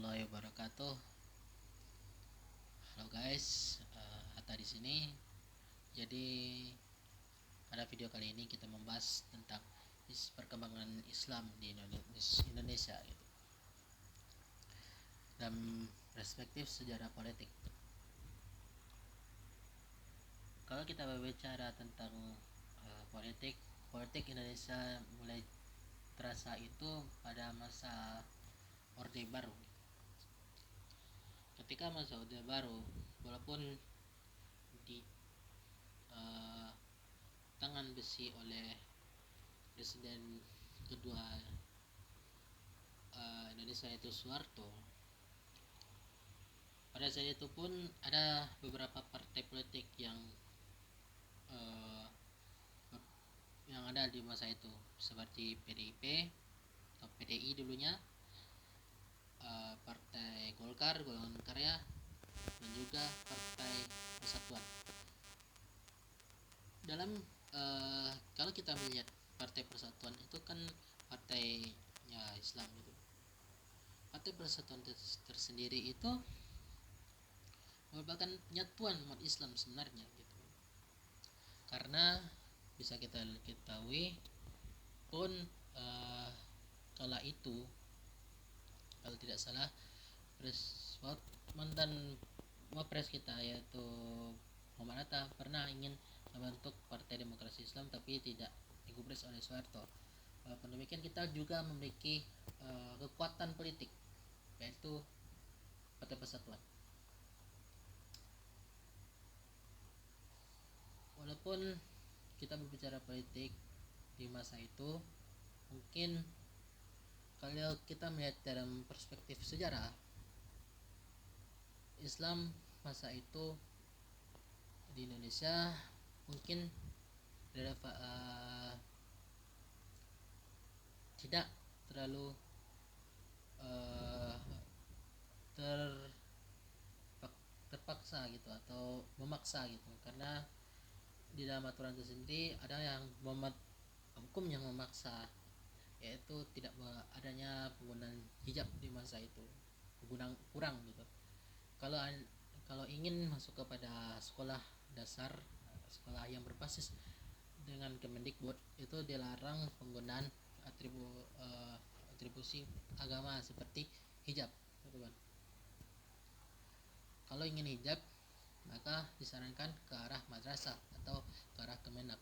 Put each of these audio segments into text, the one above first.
warahmatullahi wabarakatuh. Halo guys, Hatta di sini. Jadi pada video kali ini kita membahas tentang perkembangan Islam di Indonesia gitu. Dalam perspektif sejarah politik. Kalau kita berbicara tentang politik Indonesia mulai terasa itu pada masa Orde Baru. Ketika masa Orde Baru, walaupun di tangan besi oleh Presiden kedua Indonesia yaitu Soeharto, pada saat itu pun ada beberapa partai politik yang ada di masa itu, seperti PDIP atau PDI dulunya, Partai Golkar, Golongan Karya, dan juga Partai Persatuan. Dalam kalau kita melihat Partai Persatuan itu kan partainya Islam gitu. Partai Persatuan tersendiri itu merupakan penyatuan umat Islam sebenarnya gitu. Karena bisa kita ketahui pun kala itu, kalau tidak salah, mantan Wapres kita yaitu Muhammad Hatta pernah ingin membentuk Partai Demokrasi Islam tapi tidak digubris oleh Soeharto. Walaupun demikian, kita juga memiliki kekuatan politik yaitu Partai Persatuan. Walaupun kita berbicara politik di masa itu, mungkin kalau kita melihat dalam perspektif sejarah, Islam masa itu di Indonesia mungkin tidak terlalu terpaksa gitu atau memaksa gitu, karena di dalam aturan itu sendiri ada yang hukum yang memaksa, yaitu tidak adanya penggunaan hijab di masa itu, kurang gitu. Kalau ingin masuk kepada sekolah dasar, sekolah yang berbasis dengan Kemendikbud, itu dilarang penggunaan atribusi agama seperti hijab, teman-teman. Kalau ingin hijab, maka disarankan ke arah madrasah atau ke arah Kemenak.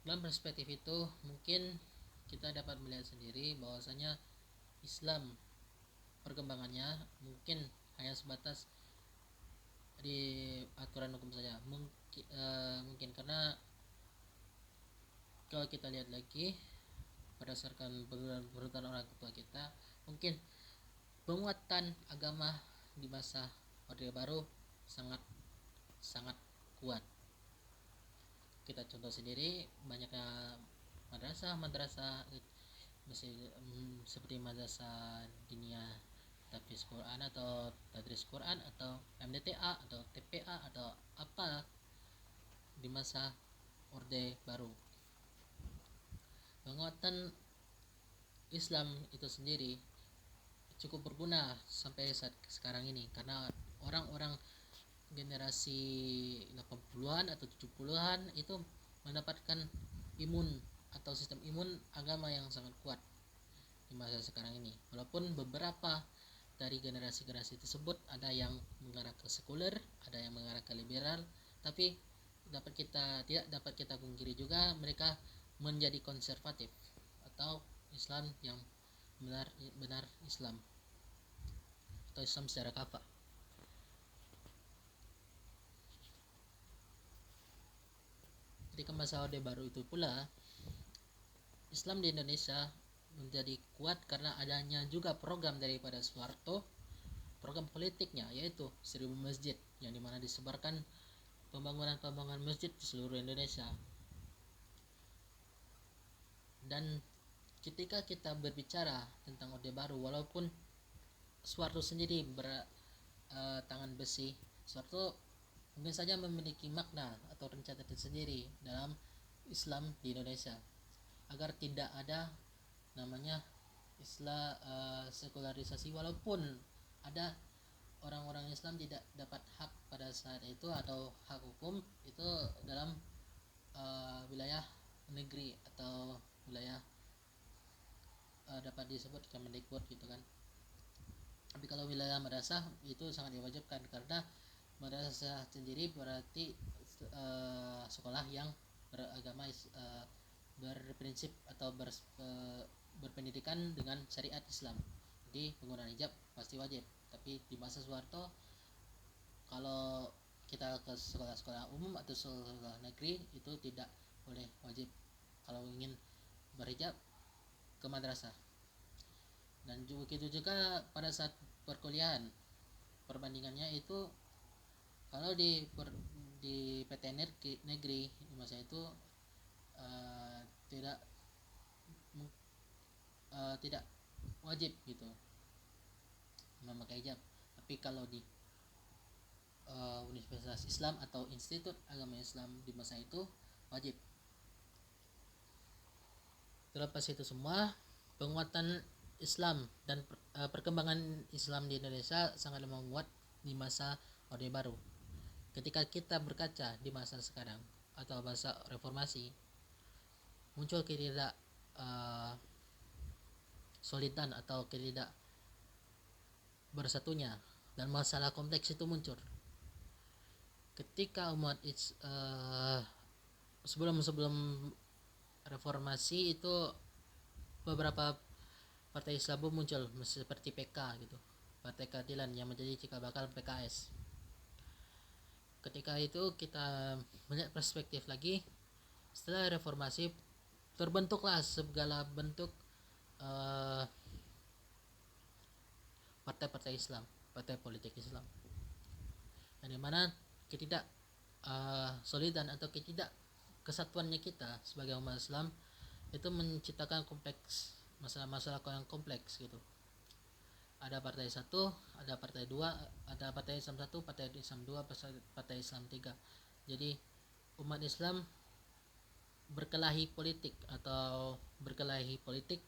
Dalam perspektif itu, mungkin kita dapat melihat sendiri bahwasanya Islam perkembangannya mungkin hanya sebatas di aturan hukum saja. Mungkin karena kalau kita lihat lagi berdasarkan perbuatan orang tua kita, mungkin penguatan agama di masa Orde Baru sangat kuat. Kita contoh sendiri, banyaknya madrasah seperti madrasah diniyah tafidz Quran atau tadris Quran atau MDTA atau TPA atau apa di masa Orde Baru. Penguatan Islam itu sendiri cukup berguna sampai saat sekarang ini, karena orang-orang generasi 80-an atau 70-an itu mendapatkan imun atau sistem imun agama yang sangat kuat di masa sekarang ini. Walaupun beberapa dari generasi-generasi tersebut ada yang mengarah ke sekuler, ada yang mengarah ke liberal, tapi tidak dapat kita pungkiri juga mereka menjadi konservatif atau Islam yang benar Islam atau Islam secara kafah. Ketika masa Orde Baru itu pula, Islam di Indonesia menjadi kuat karena adanya juga program daripada Soeharto, program politiknya yaitu 1000 masjid, yang dimana disebarkan pembangunan masjid di seluruh Indonesia. Dan ketika kita berbicara tentang Orde Baru, walaupun Soeharto sendiri tangan besi, Soeharto mungkin saja memiliki makna atau rencana tersendiri dalam Islam di Indonesia, agar tidak ada namanya sekularisasi, walaupun ada orang-orang Islam tidak dapat hak pada saat itu atau hak hukum itu dalam wilayah negeri atau wilayah dapat disebut Kemendikbud gitu kan. Tapi kalau wilayah madrasah itu sangat diwajibkan, karena madrasah sendiri berarti sekolah yang beragama berprinsip atau berpendidikan dengan syariat Islam. Jadi penggunaan hijab pasti wajib. Tapi di masa Soeharto, kalau kita ke sekolah-sekolah umum atau sekolah negeri itu tidak boleh wajib kalau ingin berhijab ke madrasah. Dan begitu juga pada saat perkuliahan, perbandingannya itu kalau di PTN negeri di masa itu tidak tidak wajib gitu memakai hijab. Tapi kalau di Universitas Islam atau Institut Agama Islam di masa itu wajib. Terlepas itu semua, penguatan Islam dan perkembangan Islam di Indonesia sangat menguat di masa Orde Baru. Ketika kita berkaca di masa sekarang atau masa reformasi, muncul ketidak solidan atau ketidak bersatunya, dan masalah kompleks itu muncul ketika umat sebelum reformasi itu beberapa partai Islam muncul seperti PK gitu, Partai Keadilan, yang menjadi cikal bakal PKS. Ketika itu kita melihat perspektif lagi, setelah reformasi terbentuklah segala bentuk partai-partai Islam, partai politik Islam, yang dimana ketidak solidan atau ketidak kesatuannya kita sebagai umat Islam itu menciptakan kompleks, masalah-masalah yang kompleks gitu. Ada partai 1, ada partai 2, ada partai Islam 1, partai Islam 2, partai Islam 3. Jadi umat Islam berkelahi politik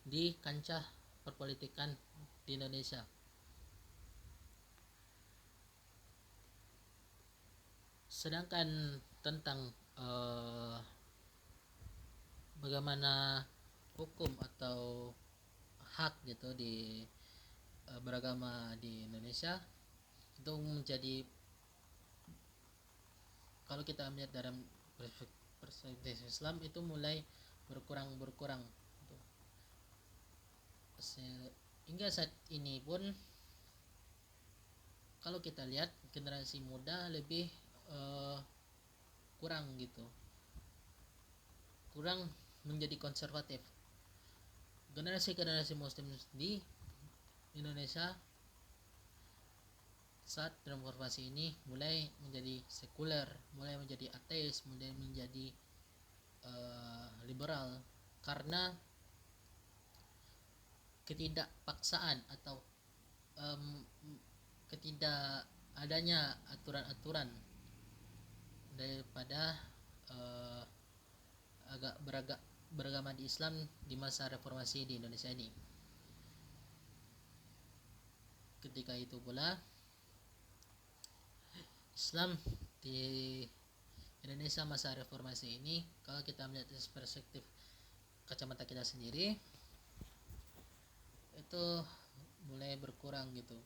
di kancah perpolitikan di Indonesia. Sedangkan tentang bagaimana hukum atau hak gitu di beragama di Indonesia itu menjadi, kalau kita melihat dalam perspektif Islam itu mulai berkurang gitu. Hingga saat ini pun kalau kita lihat generasi muda lebih kurang menjadi konservatif. Generasi muslim di Indonesia saat reformasi ini mulai menjadi sekuler, mulai menjadi ateis, mulai menjadi liberal, karena ketidakpaksaan atau ketidak adanya aturan-aturan daripada beragama di Islam di masa reformasi di Indonesia ini. Ketika itu pula Islam di Indonesia masa reformasi ini, kalau kita melihat dari perspektif kacamata kita sendiri, itu mulai berkurang gitu.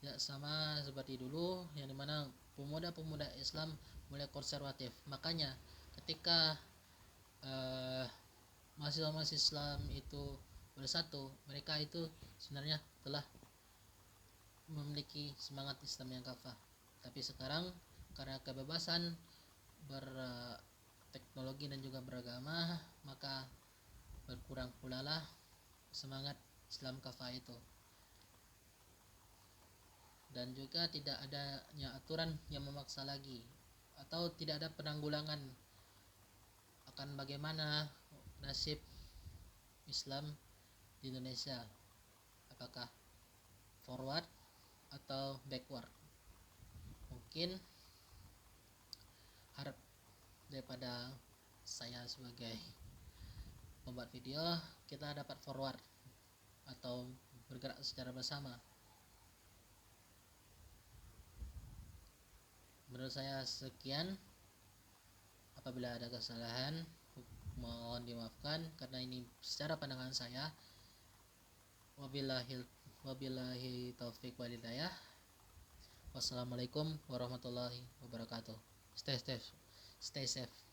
Ya, sama seperti dulu, yang dimana pemuda-pemuda Islam mulai konservatif. Makanya ketika mahasiswa-mahasiswa Islam itu bersatu, mereka itu sebenarnya telah memiliki semangat Islam yang kafah. Tapi sekarang karena kebebasan berteknologi dan juga beragama, maka berkurang pula lah semangat Islam kafah itu. Dan juga tidak adanya aturan yang memaksa lagi, atau tidak ada penanggulangan akan bagaimana nasib Islam di Indonesia, apakah forward atau backward. Mungkin harap daripada saya sebagai pembuat video kita dapat forward atau bergerak secara bersama. Menurut saya sekian. Apabila ada kesalahan mohon dimaafkan karena ini secara pandangan saya. Wabillahi taufik walhidayah. Wassalamualaikum warahmatullahi wabarakatuh. Stay safe.